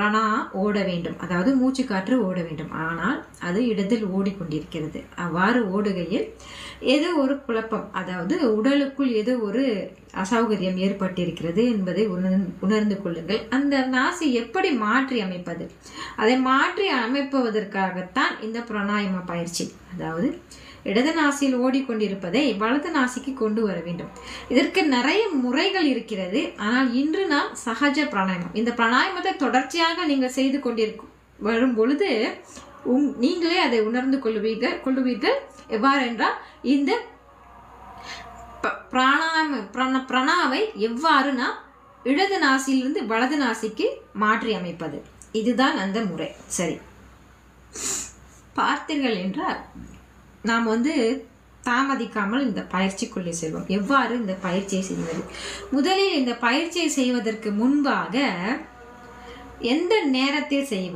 பிராணா ஓட வேண்டும், அதாவது மூச்சு காற்று ஓட வேண்டும். ஆனால் அது இடத்தில் ஓடிக்கொண்டிருக்கிறது. அவ்வாறு ஓடுகையில் ஏதோ ஒரு குழப்பம், அதாவது உடலுக்குள் ஏதோ ஒரு அசௌகரியம் ஏற்பட்டிருக்கிறது என்பதை உணர்ந்து கொள்ளுங்கள். அந்த நாசி எப்படி மாற்றி அமைப்பது? அதை மாற்றி அமைப்பதற்காகத்தான் இந்த பிராணாயாம பயிற்சி. அதாவது இடது நாசியில் ஓடிக்கொண்டிருப்பதை வலது நாசிக்கு கொண்டு வர வேண்டும். இதற்கு நிறைய முறைகள் இருக்கிறது. ஆனால் இன்று நாம் சகஜ பிராணாயாமம், இந்த பிராணாயாமத்தை தொடர்ச்சியாக நீங்கள் செய்து வரும் பொழுது நீங்களே அதை உணர்ந்து கொள்ளுவீர்கள். எவ்வாறு என்றால், இந்த பிராணாவை எவ்வாறு நாம் இடது நாசியிலிருந்து வலது நாசிக்கு மாற்றி அமைப்பது, இதுதான் அந்த முறை. சரி, பார்த்தீர்கள் என்றால் நாம் தாமதிக்காமல் இந்த பயிற்சிக்குள்ளே செல்வோம். எவ்வாறு இந்த பயிற்சியை செய்வது? முதலில் இந்த பயிற்சியை செய்வதற்கு முன்பாக எந்த நேரத்தில் செய்வது?